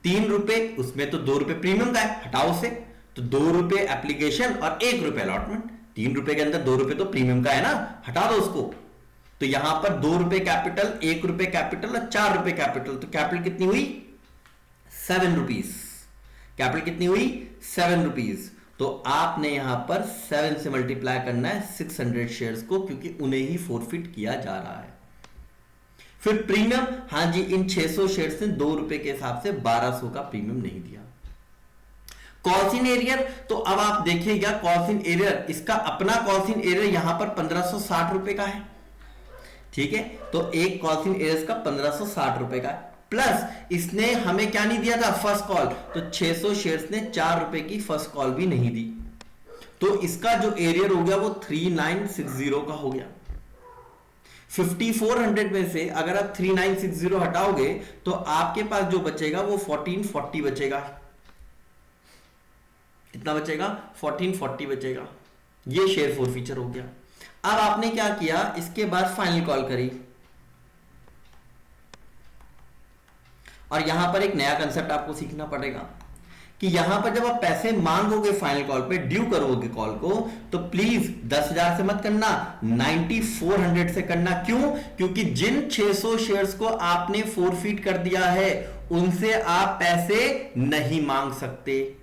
Speaker 1: 3 रुपए, उसमें तो 2 रुपए प्रीमियम का है, हटाओ से। तो 2 रुपए एप्लीकेशन और 1 रुपए अलॉटमेंट। 3 रुपए के अंदर 2 रुपए तो प्रीमियम का है ना, हटा दो उसको। तो यहां पर 2 रुपए कैपिटल, 1 रुपए कैपिटल और 4 रुपए कैपिटल। तो कैपिटल कितनी हुई? 7 रुपीज। कैपिटल कितनी हुई? 7 रुपीज। तो आपने यहां पर 7 से मल्टीप्लाई करना है 600 शेयर्स को, क्योंकि उन्हें ही फोरफिट किया जा रहा है। फिर प्रीमियम, हां जी, इन 600 शेयर्स ने 2 रुपए के हिसाब से 1200 का प्रीमियम नहीं दिया। कॉल्स इन एरियर, तो अब आप देखिएगा कॉल्स इन एरियर, इसका अपना कॉल्स इन एरियर यहां पर 1560 रुपए का है, ठीक है। तो एक कॉल्स इन एरियर का 1560 रुपए का है, प्लस इसने हमें क्या नहीं दिया था, फर्स्ट कॉल, तो 600 शेयर्स ने 4 रुपए की फर्स्ट कॉल भी नहीं दी, तो इसका जो एरियर हो गया वो 3960 का हो गया। 5400 में से अगर आप 3960 हटाओगे तो आपके पास जो बचेगा वो 1440 बचेगा। कितना बचेगा? 1440 बचेगा। ये शेयर फोरफीचर हो गया। अब आपने क्या किया, इसके बाद फाइनल कॉल करी, और यहां पर एक नया कंसेप्ट आपको सीखना पड़ेगा कि यहां पर जब आप पैसे मांगोगे फाइनल कॉल पे, ड्यू करोगे कॉल को, तो प्लीज 10,000 से मत करना, 9400 से करना। क्यों? क्योंकि जिन 600 शेयर्स को आपने फोरफीट कर दिया है उनसे आप पैसे नहीं मांग सकते।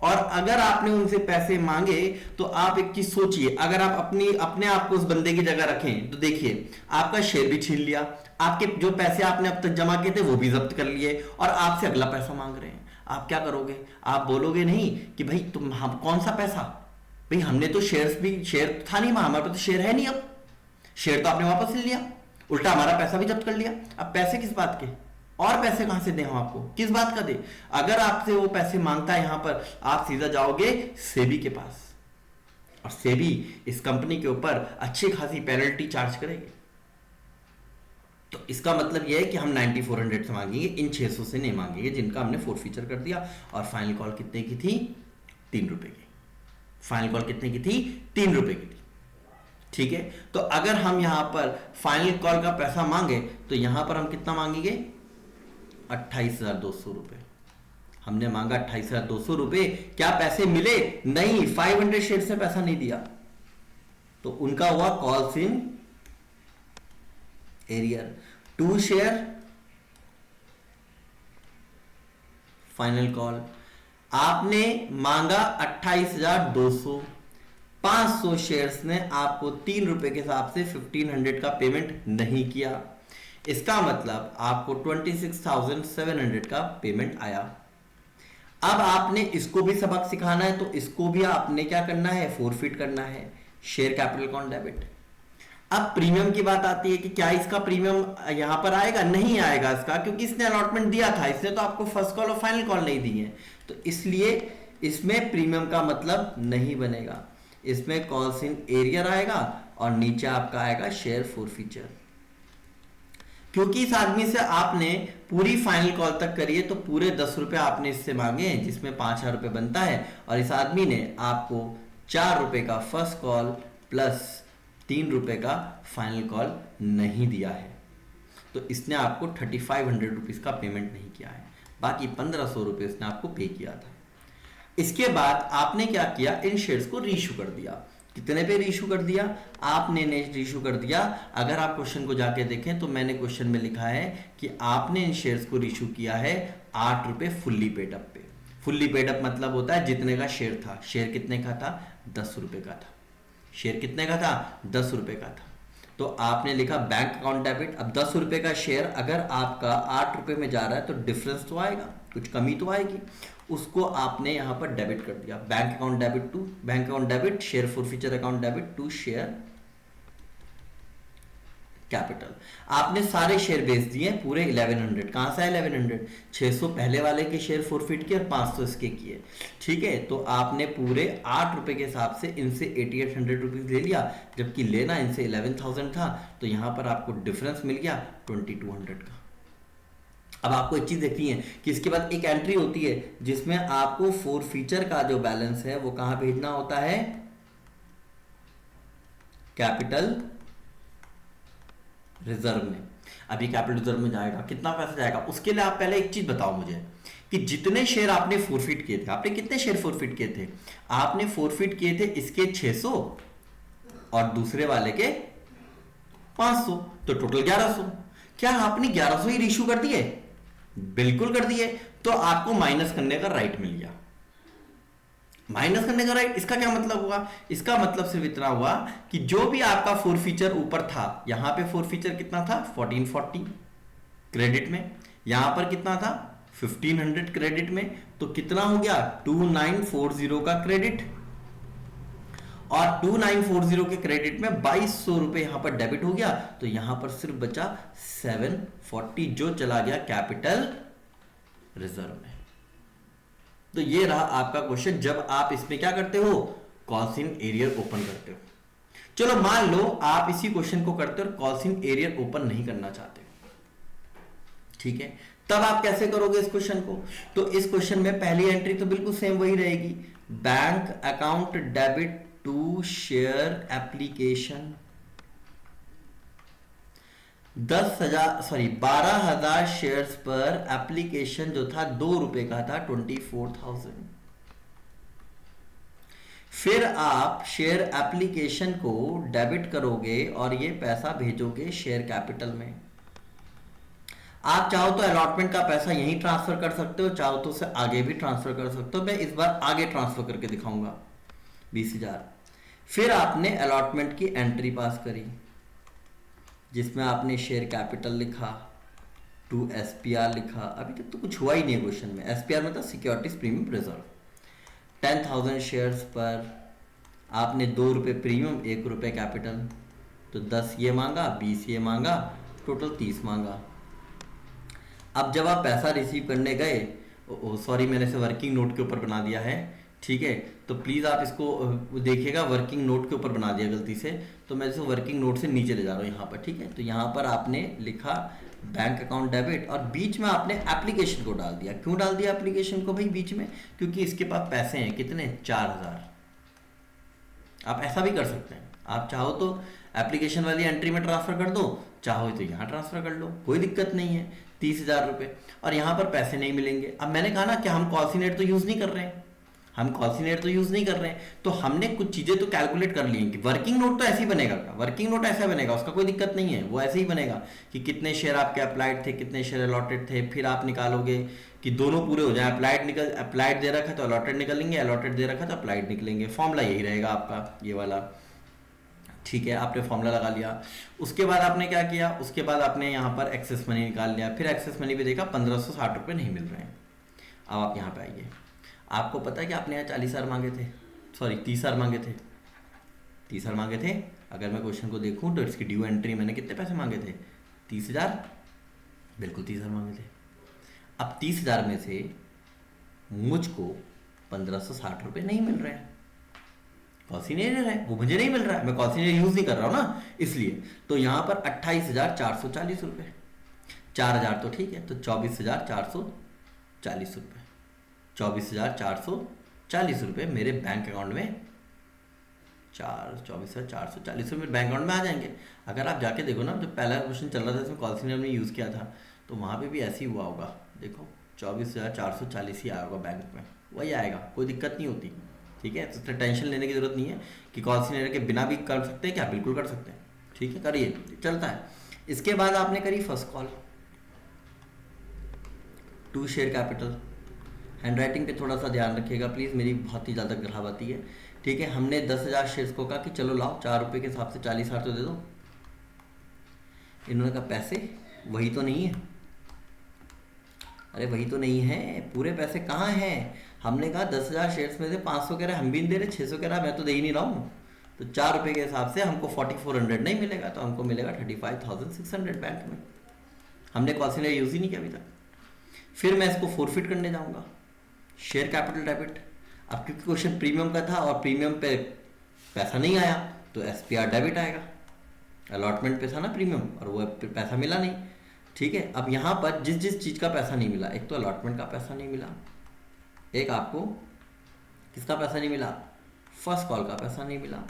Speaker 1: और अगर आपने उनसे पैसे मांगे तो आप एक चीज सोचिए, अगर आप अपने आप को उस बंदे की जगह रखें तो देखिए, आपका शेयर भी छीन लिया, आपके जो पैसे आपने अब तक जमा किए थे वो भी जब्त कर लिए, और आपसे अगला पैसा मांग रहे हैं। आप क्या करोगे? आप बोलोगे नहीं कि भाई तुम, हम कौन सा पैसा, भाई हमने तो शेयर था नहीं, हमारे पास तो शेयर है नहीं, अब शेयर तो आपने वापस ले लिया, उल्टा हमारा पैसा भी जब्त कर लिया। अब पैसे किस बात के, और पैसे कहां से दें हम आपको, किस बात का दे? अगर आपसे वो पैसे मांगता है यहां पर, आप सीधा जाओगे सेबी के पास, और सेबी इस कंपनी के ऊपर अच्छी खासी पेनल्टी चार्ज करेगी। तो इसका मतलब यह है कि हम 9400 से मांगेंगे, इन 600 से नहीं मांगेंगे जिनका हमने फोरफीचर कर दिया। और फाइनल कॉल कितने की थी? 3 रुपए की। फाइनल कॉल कितने की थी? 3 रुपए की थी, ठीक है। तो अगर हम यहां पर फाइनल कॉल का पैसा मांगे तो यहां पर हम कितना मांगेंगे? 28,200 रुपए हमने मांगा। 28,200 रुपए। क्या पैसे मिले? नहीं, 500 शेयर से पैसा नहीं दिया, तो उनका हुआ calls in arrear. 2 share final call, आपने मांगा 28,200, 500 शेयर्स ने आपको 3 रुपए के हिसाब से 1500 का पेमेंट नहीं किया। इसका मतलब आपको 26,700 का पेमेंट आया। अब आपने इसको भी सबक सिखाना है, तो इसको भी आपने क्या करना है? फोरफिट करना है, शेयर कैपिटल अकाउंट डेबिट। अब प्रीमियम की बात आती है कि क्या इसका प्रीमियम यहां पर आएगा? नहीं आएगा इसका, क्योंकि इसने अलॉटमेंट दिया था, इसने तो आपको फर्स्ट कॉल और फाइनल कॉल नहीं दी है, तो इसलिए इसमें प्रीमियम का मतलब नहीं बनेगा। इसमें कॉल्स इन एरियर आएगा और नीचे आपका आएगा शेयर फोरफीचर। क्योंकि इस आदमी से आपने पूरी फाइनल कॉल तक करी है, तो पूरे 10 रुपए आपने इससे मांगे हैं, जिसमें 5,000 रुपए बनता है, और इस आदमी ने आपको 4 रुपए का फर्स्ट कॉल प्लस 3 रुपए का फाइनल कॉल नहीं दिया है, तो इसने आपको 3500 रुपीज का पेमेंट नहीं किया है, बाकी 1500 रुपए इसने आपको पे किया था। इसके बाद आपने क्या किया? इन शेयर्स को रीइश्यू कर दिया। कितने पे रीइश्यू कर दिया? आपने रीइश्यू कर दिया, अगर आप क्वेश्चन को जाके देखें तो मैंने क्वेश्चन में लिखा है कि आपने इन शेयर्स को रीइश्यू किया है 8 रुपए फुल्ली पेड अप पे। फुल्ली पेड अप मतलब होता है जितने का शेयर था। शेयर कितने का था? 10 रुपए का था। शेयर कितने का था? 10 रुपए का था। तो आपने लिखा बैंक अकाउंट डेबिट। अब 10 रुपए का शेयर अगर आपका 8 रुपए में जा रहा है तो डिफरेंस तो आएगा, कुछ कमी तो आएगी, उसको आपने यहां पर डेबिट कर दिया। Bank account debit to bank account debit, share forfeiture account debit to share capital. आपने सारे शेयर बेच दिए पूरे 1100। कहां से आए 1100? 600 पहले वाले के शेयर फोरफिट किए और 500 इसके किए, ठीक है। तो आपने पूरे 8 रुपए के हिसाब से इनसे 8800 रुपीज ले लिया, जबकि लेना इनसे 11,000 था, तो यहां पर आपको डिफरेंस मिल गया 2200 का। अब आपको एक चीज देखनी है कि इसके बाद एक एंट्री होती है जिसमें आपको फोरफीचर का जो बैलेंस है वो कहां भेजना होता है? कैपिटल रिजर्व में। अभी कैपिटल रिजर्व में जाएगा, कितना पैसा जाएगा? उसके लिए आप पहले एक चीज बताओ मुझे कि जितने शेयर आपने फोरफिट किए थे, आपने कितने शेयर फोरफिट किए थे? आपने फोरफिट किए थे इसके 600 और दूसरे वाले के 500, तो टोटल 1100। क्या आपने 1100 ही रीइश्यू कर दिए? बिल्कुल कर दिए। तो आपको माइनस करने का राइट मिल गया। माइनस करने का राइट। इसका क्या मतलब हुआ? इसका मतलब सिर्फ इतना हुआ कि जो भी आपका फोर फीचर ऊपर था, यहां पे फोर फीचर कितना था 1440 क्रेडिट में, यहां पर कितना था 1500 क्रेडिट में, तो कितना हो गया 2940 का क्रेडिट, और 2940 के क्रेडिट में 2200 रुपए यहां पर डेबिट हो गया, तो यहां पर सिर्फ बचा 740 जो चला गया कैपिटल रिजर्व में। तो ये रहा आपका क्वेश्चन जब आप इसमें क्या करते हो, कॉस्ट इन एरियर ओपन करते हो। चलो मान लो आप इसी क्वेश्चन को करते हो और कॉस्ट इन एरियर ओपन नहीं करना चाहते, ठीक है, तब आप कैसे करोगे इस क्वेश्चन को? तो इस क्वेश्चन में पहली एंट्री तो बिल्कुल सेम वही रहेगी, bank account debit to share application 12,000 shares पर एप्लीकेशन जो था 2 रुपए का था 24,000। फिर आप शेयर एप्लीकेशन को डेबिट करोगे और ये पैसा भेजोगे शेयर कैपिटल में। आप चाहो तो अलॉटमेंट का पैसा यहीं ट्रांसफर कर सकते हो, चाहो तो उसे आगे भी ट्रांसफर कर सकते हो। मैं इस बार आगे ट्रांसफर करके दिखाऊंगा 20,000। फिर आपने अलॉटमेंट की एंट्री पास करी जिसमें आपने शेयर कैपिटल लिखा, टू एसपीआर लिखा। अभी तक तो कुछ हुआ ही नहीं है क्वेश्चन में। एसपीआर मतलब सिक्योरिटीज प्रीमियम रिजर्व। 10,000 शेयर्स पर आपने 2 रुपये प्रीमियम 1 रुपये कैपिटल, तो 10 ये मांगा 20 ये मांगा, टोटल 30 मांगा। अब जब आप पैसा रिसीव करने गए, सॉरी मैंने इसे वर्किंग नोट के ऊपर बना दिया है, ठीक है, तो प्लीज़ आप इसको देखिएगा, वर्किंग नोट के ऊपर बना दिया गलती से, तो मैं इसे वर्किंग नोट से नीचे ले जा रहा हूँ यहाँ पर, ठीक है। तो यहाँ पर आपने लिखा बैंक अकाउंट डेबिट और बीच में आपने एप्लीकेशन को डाल दिया। क्यों डाल दिया एप्लीकेशन को भाई बीच में? क्योंकि इसके पास पैसे हैं कितने, 4,000। आप ऐसा भी कर सकते हैं, आप चाहो तो एप्लीकेशन वाली एंट्री में ट्रांसफर कर दो, चाहो तो यहाँ ट्रांसफर कर लो, कोई दिक्कत नहीं है। 30,000 रुपये और यहाँ पर पैसे नहीं मिलेंगे। अब मैंने कहा ना कि हम कॉल्सिनेट तो यूज़ नहीं कर रहे हैं, हम कॉल्सिनेट तो यूज़ नहीं कर रहे हैं, तो हमने कुछ चीज़ें तो कैलकुलेट कर ली हैं कि वर्किंग नोट तो ऐसे ही बनेगा, वर्किंग नोट ऐसा बनेगा, उसका कोई दिक्कत नहीं है, वो ऐसे ही बनेगा कि कितने शेयर आपके अप्लाइड थे, कितने शेयर अलॉटेड थे। फिर आप निकालोगे कि दोनों पूरे हो जाए, अप्लाइड दे रखा है तो अलॉटेड निकलेंगे, अलॉटेड दे रखा है तो अप्लाइड निकलेंगे। फॉर्मूला यही रहेगा आपका ये वाला, ठीक है। आपने फॉर्मूला लगा लिया, उसके बाद आपने क्या किया, उसके बाद आपने यहाँ पर एक्सेस मनी निकाल लिया। फिर एक्सेस मनी पे देखा 1,560 रुपये नहीं मिल रहे हैं। अब आप यहाँ पे आइए, आपको पता है कि आपने यहाँ 40,000 मांगे थे, सॉरी 30,000 मांगे थे, 30,000 मांगे थे। अगर मैं क्वेश्चन को देखूँ तो इसकी ड्यू एंट्री मैंने कितने पैसे मांगे थे, 30,000, बिल्कुल 30,000 मांगे थे। अब 30,000 में से मुझको 1,560 रुपये नहीं मिल रहे हैं, कॉल्सिनेटर है वो मुझे नहीं मिल रहा है, मैं कॉल्सिनेटर यूज नहीं कर रहा हूँ ना, इसलिए। तो यहाँ पर 28,440 रुपये, 4,000 तो ठीक है, तो 24,440 रुपये, 24,440 रुपये मेरे बैंक अकाउंट में, 24,440 रुपये बैंक अकाउंट में आ जाएंगे। अगर आप जाके देखो ना, जो पहला क्वेश्चन चल रहा था इसमें कॉल्सिनेटर ने यूज़ किया था, तो वहाँ पे भी ऐसे ही हुआ होगा। देखो 24,440 ही आया होगा बैंक में, वही आएगा, कोई दिक्कत नहीं होती, ठीक है। तो टेंशन लेने की जरूरत नहीं है कि कॉल्सिनेटर के बिना भी कर सकते हैं क्या, बिल्कुल कर सकते हैं, ठीक है, करिए, चलता है। इसके बाद आपने करी first call to share capital. Handwriting पे थोड़ा सा ध्यान रखिएगा प्लीज़, मेरी बहुत ही ज़्यादा खराब आती है, ठीक है। हमने 10,000 शेयर्स को कहा कि चलो लाओ 4 रुपये के हिसाब से 40,000 तो दे दो। इन्होंने कहा पैसे वही तो नहीं है, अरे वही तो नहीं है, पूरे पैसे कहाँ हैं? हमने कहा 10,000 शेयर्स में से 500 कह रहा हम भी नहीं दे रहे, 600 कह रहा मैं तो दे ही नहीं रहा हूँ, तो 4 रुपये के हिसाब से हमको 4,400 नहीं मिलेगा, तो हमको मिलेगा 35,600 बैंक में। हमने कॉल्सिनेटर यूज़ ही नहीं किया अभी तक। फिर मैं इसको फोरफिट करने जाऊँगा, शेयर कैपिटल डेबिट। अब क्योंकि क्वेश्चन प्रीमियम का था और प्रीमियम पे पैसा नहीं आया, तो एसपीआर डेबिट आएगा। अलॉटमेंट पे था ना प्रीमियम और वो पैसा मिला नहीं, ठीक है। अब यहाँ पर जिस जिस चीज़ का पैसा नहीं मिला, एक तो अलॉटमेंट का पैसा नहीं मिला, एक आपको किसका पैसा नहीं मिला, फर्स्ट कॉल का पैसा नहीं मिला,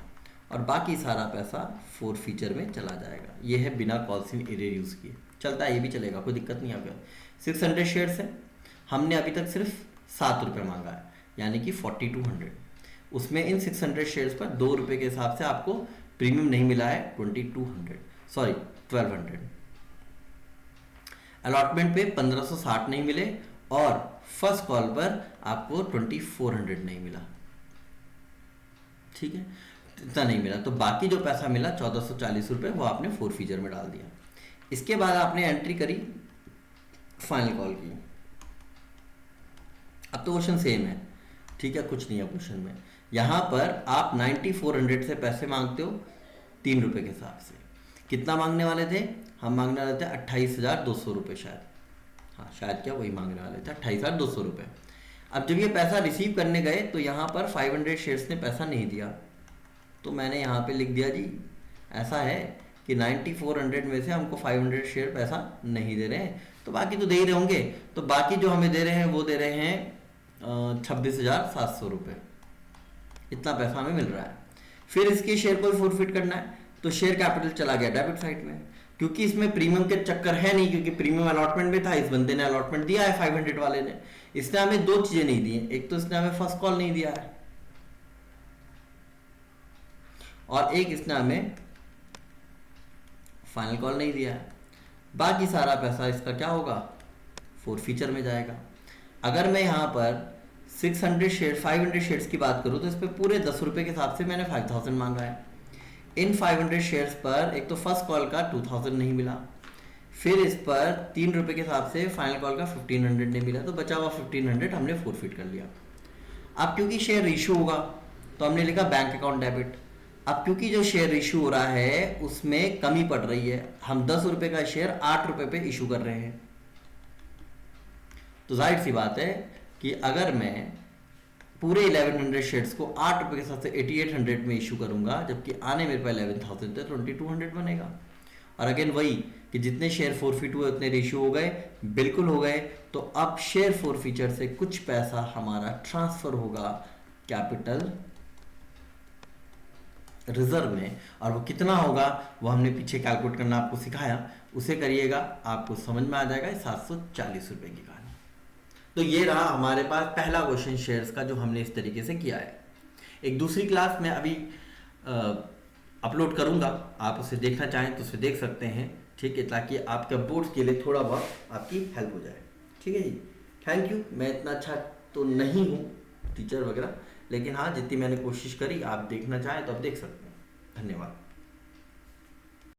Speaker 1: और बाकी सारा पैसा फोर फीचर में चला जाएगा। ये है बिना कॉल्स इन एरियर यूज़ किए, चलता है, ये भी चलेगा, कोई दिक्कत नहीं। आ गया 600 शेयर्स है, हमने अभी तक सिर्फ 7 रुपये मांगा है, यानी कि 4,200। उसमें इन 600 शेयर्स पर 2 रुपये के हिसाब से आपको प्रीमियम नहीं मिला है 1,200। अलॉटमेंट पे 1,560 नहीं मिले और फर्स्ट कॉल पर आपको 2,400 नहीं मिला, ठीक है, इतना नहीं मिला, तो बाकी जो पैसा मिला 1440 रुपये वो आपने फोरफीचर में डाल दिया। इसके बाद आपने एंट्री करी फाइनल कॉल की। अब तो क्वेश्चन सेम है, ठीक है, कुछ नहीं है क्वेश्चन में। यहाँ पर आप 9400 से पैसे मांगते हो 3 रुपये के हिसाब से। कितना मांगने वाले थे हम? मांगने वाले थे 28,200 रुपये शायद, हाँ शायद क्या वही मांगने वाले थे 28,200 रुपये। अब जब ये पैसा रिसीव करने गए तो यहाँ पर 500 शेयर्स ने पैसा नहीं दिया, तो मैंने यहाँ पे लिख दिया जी ऐसा है कि 9400 में से हमको 500 शेयर पैसा नहीं दे रहे हैं, तो बाकी तो दे ही रहे होंगे, तो बाकी जो हमें दे रहे हैं वो दे रहे हैं 26,700 रुपये, इतना पैसा हमें मिल रहा है। फिर इसके शेयर को फॉरफिट करना है, तो शेयर कैपिटल चला गया डेबिट साइड में, क्योंकि इसमें प्रीमियम के चक्कर है नहीं, क्योंकि प्रीमियम अलॉटमेंट में था, इस बंदे ने अलॉटमेंट दिया है 500 वाले ने। इसने हमें दो चीजें नहीं दी हैं, एक तो इसने हमें फर्स्ट कॉल नहीं दिया है और एक इसने हमें फाइनल कॉल नहीं दिया है। बाकी सारा पैसा इसका क्या होगा? फोरफीचर में जाएगा। अगर मैं यहाँ पर 500 शेयर्स की बात करूँ तो इस पर पूरे 10 रुपये के हिसाब से मैंने 5000 मांगा है। इन 500 शेयर्स पर एक तो फर्स्ट कॉल का 2000 नहीं मिला, फिर इस पर 3 रुपये के हिसाब से फाइनल कॉल का 1500 नहीं मिला, तो बचा हुआ 1500 हमने फोरफिट कर लिया। अब क्योंकि शेयर इशू होगा तो हमने लिखा बैंक अकाउंट डेबिट। अब क्योंकि जो शेयर इशू हो रहा है उसमें कमी पड़ रही है, हम 10 रुपये का शेयर 8 रुपये पे इशू कर रहे हैं, तो जाहिर सी बात है कि अगर मैं पूरे 1100 शेयर्स को 8 रुपये के साथ से 8800 में इशू करूंगा, जबकि आने मेरे पास 11,000 थे, 2200 बनेगा। और अगेन वही कि जितने शेयर फोरफिट हुए उतने रेशियो हो गए, बिल्कुल हो गए। तो अब शेयर फोरफीचर से कुछ पैसा हमारा ट्रांसफर होगा कैपिटल रिजर्व में, और वो कितना होगा वो हमने पीछे कैलकुलेट करना आपको सिखाया, उसे करिएगा, आपको समझ में आ जाएगा 740 रुपये की कहानी। तो ये रहा हमारे पास पहला क्वेश्चन शेयर्स का, जो हमने इस तरीके से किया है। एक दूसरी क्लास में अभी अपलोड करूंगा, आप उसे देखना चाहें तो उसे देख सकते हैं, ठीक है, ताकि आपके बोर्ड्स के लिए थोड़ा बहुत आपकी हेल्प हो जाए। ठीक है जी, थैंक यू। मैं इतना अच्छा तो नहीं हूँ टीचर वगैरह, लेकिन हाँ जितनी मैंने कोशिश करी, आप देखना चाहें तो आप देख सकते हैं। धन्यवाद।